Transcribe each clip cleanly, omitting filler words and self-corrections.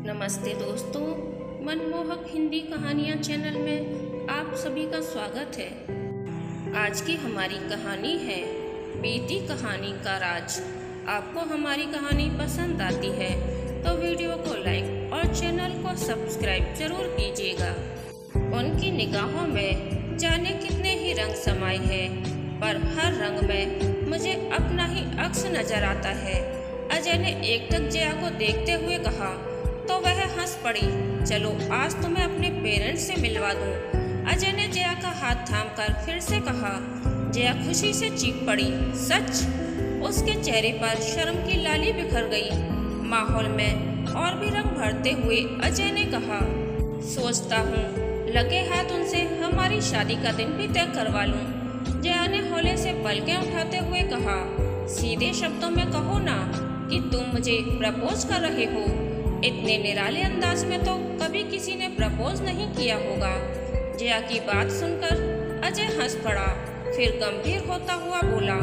नमस्ते दोस्तों, मनमोहक हिंदी कहानियाँ चैनल में आप सभी का स्वागत है। आज की हमारी कहानी है बीती कहानी का राज। आपको हमारी कहानी पसंद आती है तो वीडियो को लाइक और चैनल को सब्सक्राइब जरूर कीजिएगा। उनकी निगाहों में जाने कितने ही रंग समाये हैं, पर हर रंग में मुझे अपना ही अक्स नजर आता है। अजय ने एकटक जया को देखते हुए कहा तो वह हंस पड़ी। चलो आज तुम्हें अपने पेरेंट्स से मिलवा दूं। अजय ने जया का हाथ थामकर फिर से कहा। जया खुशी से चीख पड़ी। सच? उसके चेहरे पर शर्म की लाली बिखर गई। माहौल में और भी रंग भरते हुए अजय ने कहा, सोचता हूँ लगे हाथ उनसे हमारी शादी का दिन भी तय करवा लूं। जया ने हौले से पलकें उठाते हुए कहा, सीधे शब्दों में कहो ना कि तुम मुझे प्रपोज कर रहे हो। इतने निराले अंदाज में तो कभी किसी ने प्रपोज नहीं किया होगा। जया की बात सुनकर अजय हंस पड़ा, फिर गंभीर होता हुआ बोला,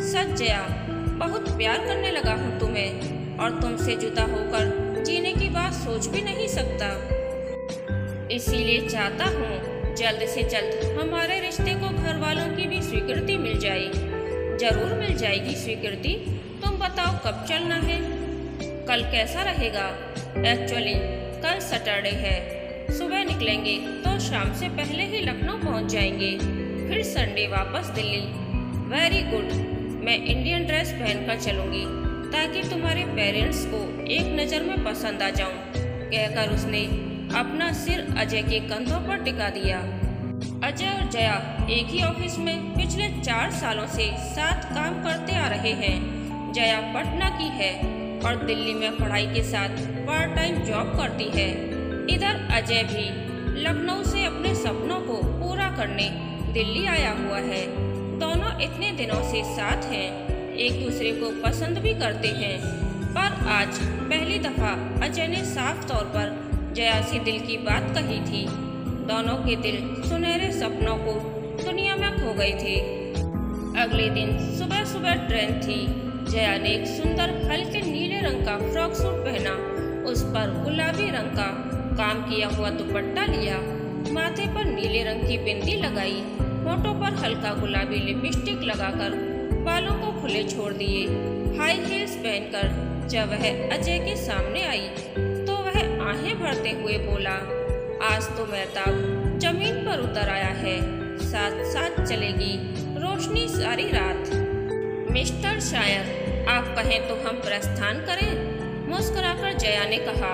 सच जया, बहुत प्यार करने लगा हूँ तुम्हें और तुमसे जुदा होकर जीने की बात सोच भी नहीं सकता। इसीलिए चाहता हूँ जल्द से जल्द हमारे रिश्ते को घर वालों की भी स्वीकृति मिल जाए। जरूर मिल जाएगी स्वीकृति। तुम बताओ कब चलना है? कल कैसा रहेगा? एक्चुअली कल सैटरडे है। सुबह निकलेंगे तो शाम से पहले ही लखनऊ पहुंच जाएंगे, फिर संडे वापस दिल्ली। Very good. मैं इंडियन ड्रेस पहनकर चलूंगी ताकि तुम्हारे पेरेंट्स को एक नज़र में पसंद आ जाऊं, कहकर उसने अपना सिर अजय के कंधों पर टिका दिया। अजय और जया एक ही ऑफिस में पिछले 4 सालों से साथ काम करते आ रहे हैं। जया पटना की है और दिल्ली में पढ़ाई के साथ पार्ट टाइम जॉब करती है। इधर अजय भी लखनऊ से अपने सपनों को पूरा करने दिल्ली आया हुआ है। दोनों इतने दिनों से साथ हैं, एक दूसरे को पसंद भी करते हैं, पर आज पहली दफा अजय ने साफ तौर पर जया से दिल की बात कही थी। दोनों के दिल सुनहरे सपनों को दुनिया में खो गए थे। अगले दिन सुबह सुबह ट्रेन थी। जया ने एक सुंदर हल्के नीले रंग का फ्रॉक सूट पहना, उस पर गुलाबी रंग का काम किया हुआ दुपट्टा लिया, माथे पर नीले रंग की बिंदी लगाई, होठों पर हल्का गुलाबी लिपस्टिक लगाकर बालों को खुले छोड़ दिए। हाई हील्स पहनकर जब वह अजय के सामने आई तो वह आहें भरते हुए बोला, आज तो महताब जमीन पर उतर आया है, साथ साथ चलेगी रोशनी सारी रात। मिस्टर शायर, आप कहें तो हम प्रस्थान करें? मुस्कुराकर जया ने कहा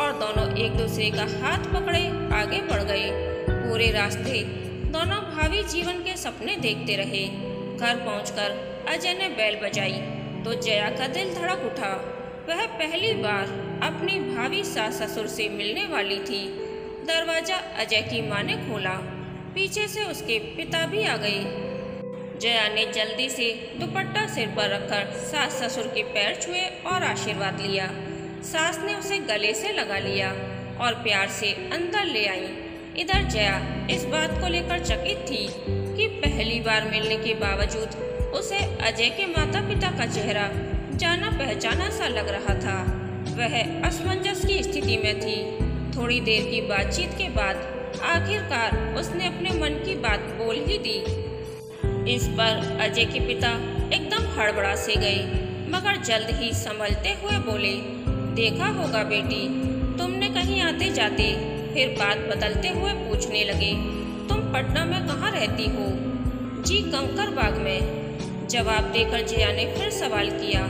और दोनों एक दूसरे का हाथ पकड़े आगे बढ़ गए। पूरे रास्ते दोनों भावी जीवन के सपने देखते रहे। घर पहुंचकर अजय ने बेल बजाई तो जया का दिल धड़क उठा। वह पहली बार अपनी भावी सास ससुर से मिलने वाली थी। दरवाजा अजय की माँ ने खोला, पीछे से उसके पिता भी आ गए। जया ने जल्दी से दुपट्टा सिर पर रखकर सास ससुर के पैर छुए और आशीर्वाद लिया। सास ने उसे गले से लगा लिया और प्यार से अंदर ले आई। इधर जया इस बात को लेकर चकित थी कि पहली बार मिलने के बावजूद उसे अजय के माता पिता का चेहरा जाना पहचाना सा लग रहा था। वह असमंजस की स्थिति में थी। थोड़ी देर की बातचीत के बाद आखिरकार उसने अपने मन की बात बोल ही दी। इस पर अजय के पिता एकदम हड़बड़ा से गए, मगर जल्द ही संभलते हुए बोले, देखा होगा बेटी, तुमने कहीं आते जाते फिर बात बदलते हुए पूछने लगे, तुम पटना में कहाँ रहती हो? जी कंकर बाग में। जवाब देकर जया ने फिर सवाल किया,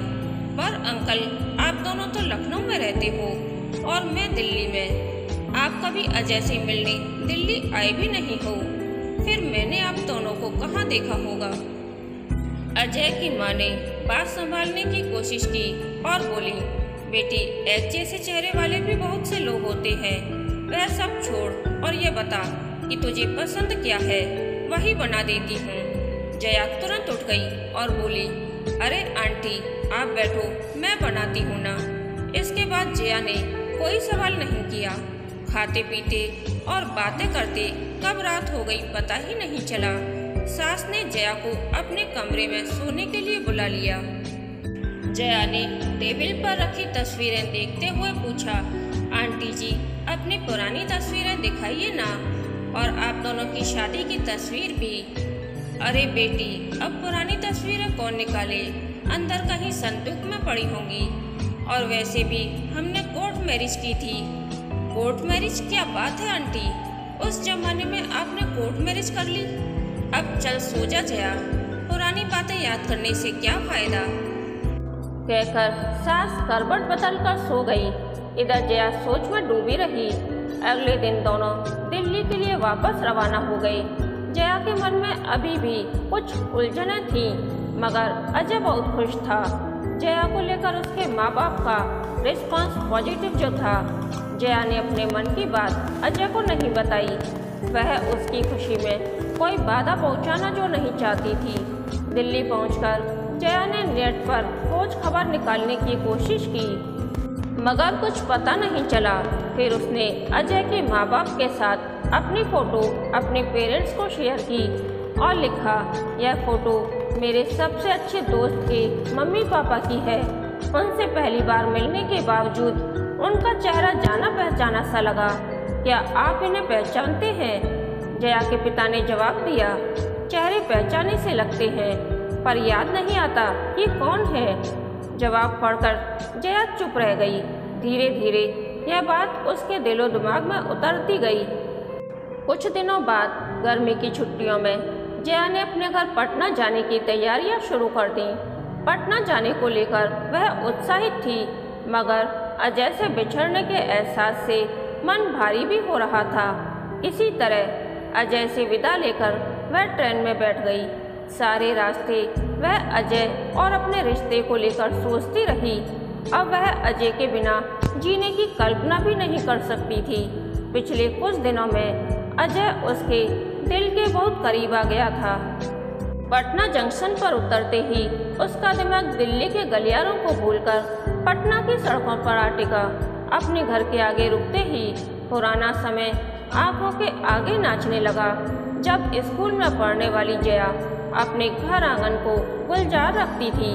पर अंकल आप दोनों तो लखनऊ में रहते हो और मैं दिल्ली में। आप कभी अजय से मिलने दिल्ली आए भी नहीं हो, फिर मैंने आप दोनों को कहाँ देखा होगा? अजय की माँ ने बात संभालने की कोशिश की और बोली, बेटी, एक जैसे चेहरे वाले भी बहुत से लोग होते हैं। वह सब छोड़ और ये बता कि तुझे पसंद क्या है, वही बना देती हूँ। जया तुरंत उठ गई और बोली, अरे आंटी आप बैठो, मैं बनाती हूँ ना। इसके बाद जया ने कोई सवाल नहीं किया। खाते पीते और बातें करते कब रात हो गई पता ही नहीं चला। सास ने जया को अपने कमरे में सोने के लिए बुला लिया। जया ने टेबल पर रखी तस्वीरें देखते हुए पूछा, आंटी जी, अपनी पुरानी तस्वीरें दिखाइए ना, और आप दोनों की शादी की तस्वीर भी। अरे बेटी, अब पुरानी तस्वीरें कौन निकाले, अंदर कहीं संदूक में पड़ी होंगी। और वैसे भी हमने कोर्ट मैरिज की थी। कोर्ट मैरिज क्या बात है आंटी, उस जमाने में आपने कोर्ट मैरिज कर ली। अब चल सो जा जया, पुरानी बातें याद करने से क्या फायदा। कहकर सास करवट बदल कर सो गई। इधर जया सोच में डूबी रही। अगले दिन दोनों दिल्ली के लिए वापस रवाना हो गए। जया के मन में अभी भी कुछ उलझनें थीं, मगर अजय बहुत खुश था। जया को लेकर उसके माँ बाप का रिस्पॉन्स पॉजिटिव जो था। जया ने अपने मन की बात अजय को नहीं बताई। वह उसकी खुशी में कोई बाधा पहुंचाना जो नहीं चाहती थी। दिल्ली पहुंचकर जया ने नेट पर खोज खबर निकालने की कोशिश की, मगर कुछ पता नहीं चला। फिर उसने अजय के माँ बाप के साथ अपनी फ़ोटो अपने पेरेंट्स को शेयर की और लिखा, यह फ़ोटो मेरे सबसे अच्छे दोस्त के मम्मी पापा की है। उनसे पहली बार मिलने के बावजूद उनका चेहरा जाना पहचाना सा लगा। क्या आप इन्हें पहचानते हैं? जया के पिता ने जवाब दिया, चेहरे पहचाने से लगते हैं, पर याद नहीं आता कि कौन है। जवाब पढ़कर जया चुप रह गई। धीरे धीरे यह बात उसके दिलो दिमाग में उतरती गई। कुछ दिनों बाद गर्मी की छुट्टियों में जया ने अपने घर पटना जाने की तैयारियां शुरू कर दी। पटना जाने को लेकर वह उत्साहित थी, मगर अजय से बिछड़ने के एहसास से मन भारी भी हो रहा था। इसी तरह अजय से विदा लेकर वह ट्रेन में बैठ गई। सारे रास्ते वह अजय और अपने रिश्ते को लेकर सोचती रही। अब वह अजय के बिना जीने की कल्पना भी नहीं कर सकती थी। पिछले कुछ दिनों में अजय उसके दिल के बहुत करीब आ गया था। पटना जंक्शन पर उतरते ही उसका दिमाग दिल्ली के गलियारों को भूलकर पटना की सड़कों पर आ टिका। अपने घर के आगे रुकते ही पुराना समय आंखों के आगे नाचने लगा। जब स्कूल में पढ़ने वाली जया अपने घर आंगन को गुलजार रखती थी,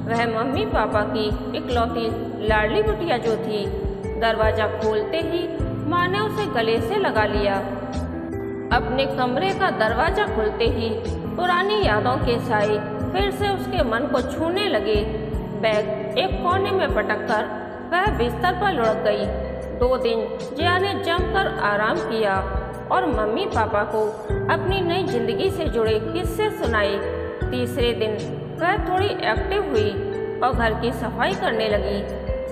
वह मम्मी पापा की इकलौती लाडली बिटिया जो थी। दरवाजा खोलते ही माँ ने उसे गले से लगा लिया। अपने कमरे का दरवाजा खुलते ही पुरानी यादों के साए फिर से उसके मन को छूने लगे। बैग एक कोने में पटककर वह बिस्तर पर लुढ़क गई। 2 दिन जया ने जमकर आराम किया और मम्मी पापा को अपनी नई जिंदगी से जुड़े किस्से सुनाए। तीसरे दिन वह थोड़ी एक्टिव हुई और घर की सफाई करने लगी।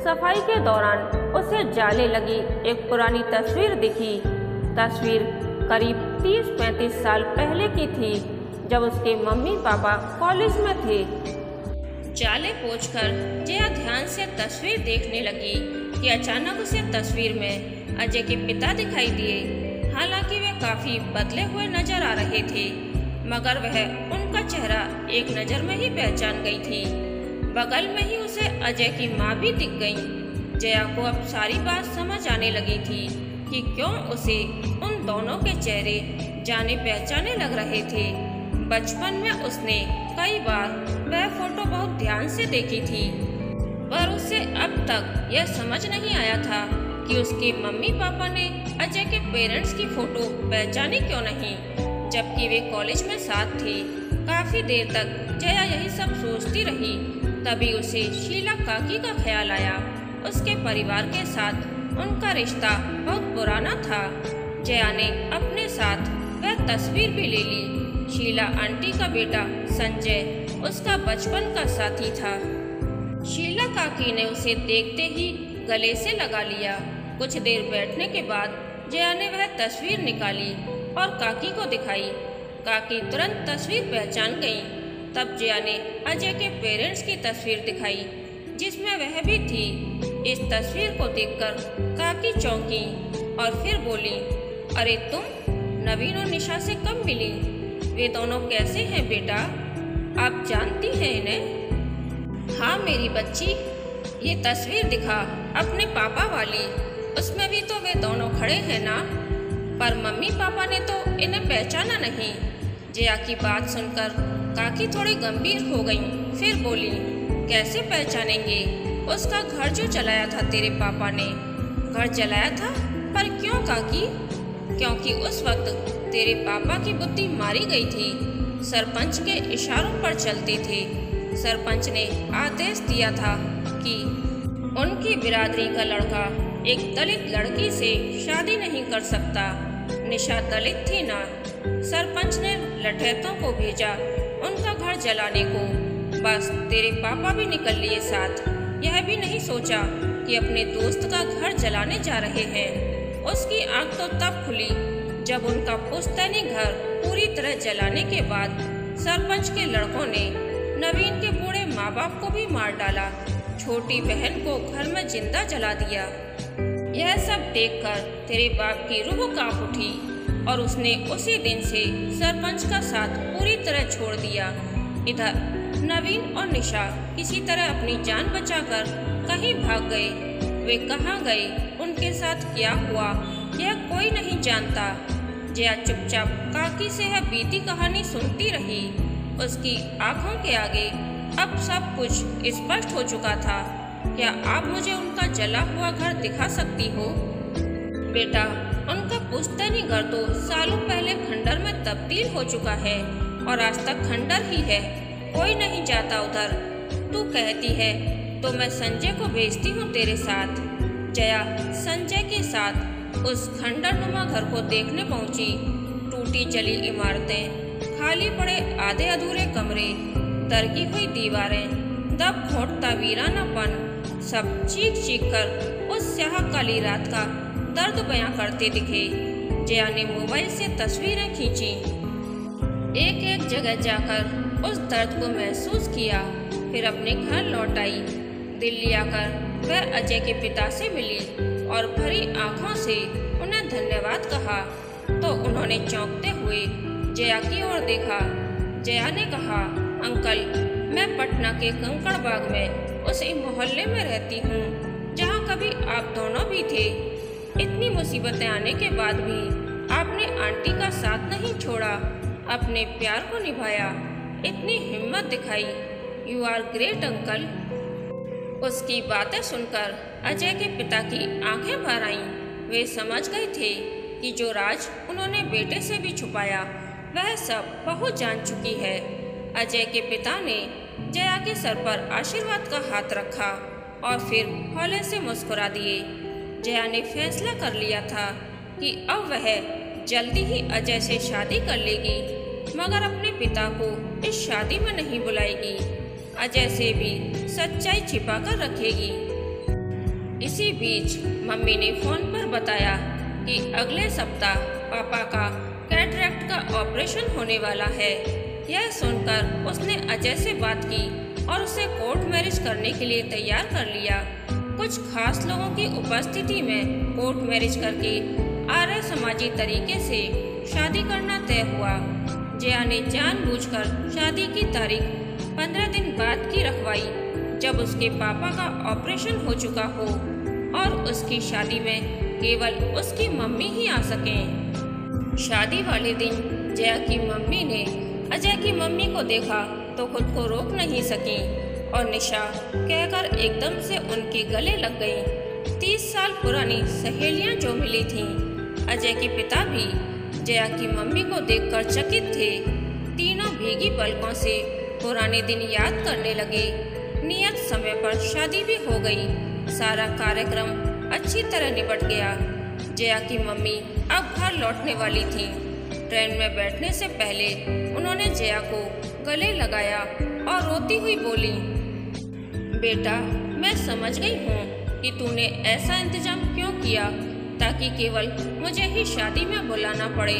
सफाई के दौरान उसे जाले लगी एक पुरानी तस्वीर दिखी। तस्वीर करीब 30-35 साल पहले की थी, जब उसके मम्मी पापा कॉलेज में थे। जाले पोंछकर जया ध्यान से तस्वीर देखने लगी कि अचानक उसे तस्वीर में अजय के पिता दिखाई दिए। हालांकि वे काफी बदले हुए नजर आ रहे थे, मगर वह उनका चेहरा एक नजर में ही पहचान गई थी। बगल में ही उसे अजय की माँ भी दिख गई। जया को अब सारी बात समझ आने लगी थी कि क्यों उसे उन दोनों के चेहरे जाने पहचाने लग रहे थे। बचपन में उसने कई बार वह फोटो बहुत ध्यान से देखी थी, पर उसे अब तक यह समझ नहीं आया था कि उसके मम्मी पापा ने अजय के पेरेंट्स की फोटो पहचानी क्यों नहीं, जबकि वे कॉलेज में साथ थे। काफी देर तक जया यही सब सोचती रही। तभी उसे शीला काकी का ख्याल आया। उसके परिवार के साथ उनका रिश्ता बहुत पुराना था। जया ने अपने साथ वह तस्वीर भी ले ली। शीला आंटी का बेटा संजय उसका बचपन का साथी था। शीला काकी ने उसे देखते ही गले से लगा लिया। कुछ देर बैठने के बाद जया ने वह तस्वीर निकाली और काकी को दिखाई। काकी तुरंत तस्वीर पहचान गई। तब जया ने अजय के पेरेंट्स की तस्वीर दिखाई, जिसमें वह भी थी। इस तस्वीर को देखकर काकी चौंकी और फिर बोली, अरे तुम नवीन और निशा से कब मिली? वे दोनों कैसे हैं बेटा? आप जानती हैं इन्हें? हाँ मेरी बच्ची, ये तस्वीर दिखा अपने पापा वाली। उसमें भी तो वे दोनों खड़े हैं ना। पर मम्मी पापा ने तो इन्हें पहचाना नहीं। जया की बात सुनकर काकी थोड़ी गंभीर हो गई। फिर बोली, कैसे पहचानेंगे? उसका घर जो चलाया था तेरे पापा ने, घर जलाया था। पर क्यों काकी? क्योंकि उस वक्त तेरे पापा की बुद्धि मारी गई थी। सरपंच के इशारों पर चलते थे। सरपंच ने आदेश दिया था कि उनकी बिरादरी का लड़का एक दलित लड़की से शादी नहीं कर सकता। निशा दलित थी ना। सरपंच ने लठैतों को भेजा उनका घर जलाने को। बस तेरे पापा भी निकल लिए साथ। यह भी नहीं सोचा कि अपने दोस्त का घर जलाने जा रहे हैं। उसकी आंख तो तब खुली जब उनका पुश्तैनी घर पूरी तरह जलाने के बाद सरपंच के लड़कों ने नवीन के बूढ़े माँ बाप को भी मार डाला। छोटी बहन को घर में जिंदा जला दिया। यह सब देखकर तेरे बाप की रूह कांप उठी और उसने उसी दिन से सरपंच का साथ पूरी तरह छोड़ दिया। इधर नवीन और निशा किसी तरह अपनी जान बचाकर कहीं भाग गए। वे कहाँ गए, उनके साथ क्या हुआ, यह कोई नहीं जानता। जया चुपचाप काकी से यह बीती कहानी सुनती रही। उसकी आंखों के आगे अब सब कुछ स्पष्ट हो चुका था। क्या आप मुझे उनका जला हुआ घर दिखा सकती हो? बेटा, उनका पुश्तैनी घर तो सालों पहले खंडर में तब्दील हो चुका है और आज तक खंडर ही है। कोई नहीं जाता उधर। तू कहती है तो मैं संजय को भेजती हूँ तेरे साथ। जया संजय के साथ उस खंडरनुमा घर को देखने पहुंची। टूटी जली इमारतें, खाली पड़े आधे अधूरे कमरे, दरकी हुई दीवारें, दब घोंटता वीरानापन, सब चीख चीख कर उस स्याह काली रात का दर्द बयां करते दिखे। जया ने मोबाइल से तस्वीरें खींची। एक एक जगह जाकर उस दर्द को महसूस किया। फिर अपने घर लौट आई। दिल्ली आकर वह अजय के पिता से मिली और भरी आंखों से उन्हें धन्यवाद कहा तो उन्होंने चौंकते हुए जया की ओर देखा। जया ने कहा, अंकल, मैं पटना के कंकड़बाग में उसी मोहल्ले में रहती हूँ जहाँ कभी आप दोनों भी थे। इतनी मुसीबतें आने के बाद भी आपने आंटी का साथ नहीं छोड़ा, अपने प्यार को निभाया, इतनी हिम्मत दिखाई। You are great uncle. उसकी बातें सुनकर अजय के पिता की आंखें भर आईं। वे समझ गए थे कि जो राज उन्होंने बेटे से भी छुपाया वह सब बहू जान चुकी है। अजय के पिता ने जया के सर पर आशीर्वाद का हाथ रखा और फिर हौले से मुस्कुरा दिए। जया ने फैसला कर लिया था कि अब वह जल्दी ही अजय से शादी कर लेगी, मगर अपने पिता को इस शादी में नहीं बुलाएगी। अजय से भी सच्चाई छिपा कर रखेगी। इसी बीच मम्मी ने फोन पर बताया कि अगले सप्ताह पापा का कैटरेक्ट का ऑपरेशन होने वाला है। यह सुनकर उसने अजय से बात की और उसे कोर्ट मैरिज करने के लिए तैयार कर लिया। कुछ खास लोगों की उपस्थिति में कोर्ट मैरिज करके आर्य समाजी तरीके से शादी करना तय हुआ। जया ने जानबूझकर शादी की तारीख 15 दिन बाद की रखवाई, जब उसके पापा का ऑपरेशन हो चुका हो और उसकी शादी में केवल उसकी मम्मी ही आ सकें। शादी वाले दिन जया की मम्मी ने अजय की मम्मी को देखा तो खुद को रोक नहीं सकी और निशा कहकर एकदम से उनके गले लग गई। 30 साल पुरानी सहेलियां जो मिली थीं। अजय के पिता भी जया की मम्मी को देखकर चकित थे। तीनों भीगी पलकों से पुराने दिन याद करने लगे। नियत समय पर शादी भी हो गई। सारा कार्यक्रम अच्छी तरह निपट गया। जया की मम्मी अब घर लौटने वाली थी। ट्रेन में बैठने से पहले उन्होंने जया को गले लगाया और रोती हुई बोली, बेटा, मैं समझ गई हूँ कि तूने ऐसा इंतजाम क्यों किया ताकि केवल मुझे ही शादी में बुलाना पड़े।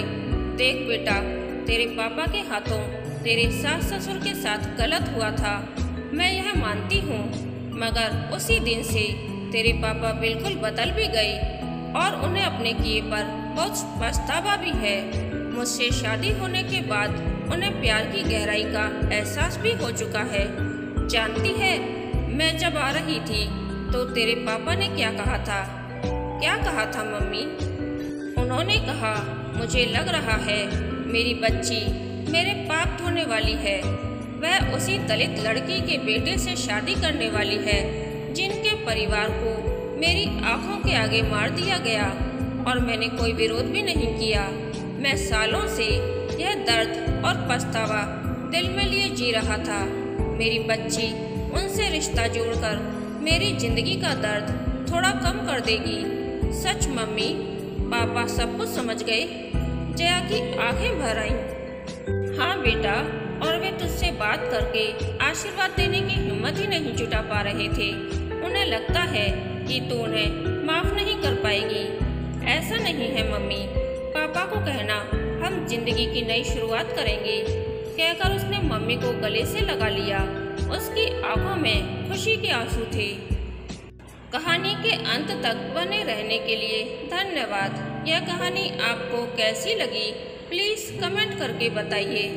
देख बेटा, तेरे पापा के हाथों तेरे सास ससुर के साथ गलत हुआ था, मैं यह मानती हूँ, मगर उसी दिन से तेरे पापा बिल्कुल बदल भी गए और उन्हें अपने किए पर बहुत पछतावा भी है। मुझसे शादी होने के बाद उन्हें प्यार की गहराई का एहसास भी हो चुका है। जानती है, मैं जब आ रही थी तो तेरे पापा ने क्या कहा था? क्या कहा था मम्मी? उन्होंने कहा, मुझे लग रहा है मेरी बच्ची मेरे पाप धोने वाली है। वह उसी दलित लड़की के बेटे से शादी करने वाली है जिनके परिवार को मेरी आंखों के आगे मार दिया गया और मैंने कोई विरोध भी नहीं किया। मैं सालों से यह दर्द और पछतावा दिल में लिए जी रहा था। मेरी बच्ची उनसे रिश्ता जोड़कर मेरी जिंदगी का दर्द थोड़ा कम कर देगी। सच मम्मी, पापा सब कुछ समझ गए। जया की आंखें भर आईं। हाँ बेटा, और वे तुझसे बात करके आशीर्वाद देने की हिम्मत ही नहीं जुटा पा रहे थे। उन्हें लगता है कि तू उन्हें माफ नहीं कर पाएगी। ऐसा नहीं है मम्मी, पापा को कहना हम जिंदगी की नई शुरुआत करेंगे। कहकर उसने मम्मी को गले से लगा लिया। उसकी आंखों में खुशी के आंसू थे। कहानी के अंत तक बने रहने के लिए धन्यवाद। यह कहानी आपको कैसी लगी प्लीज़ कमेंट करके बताइए।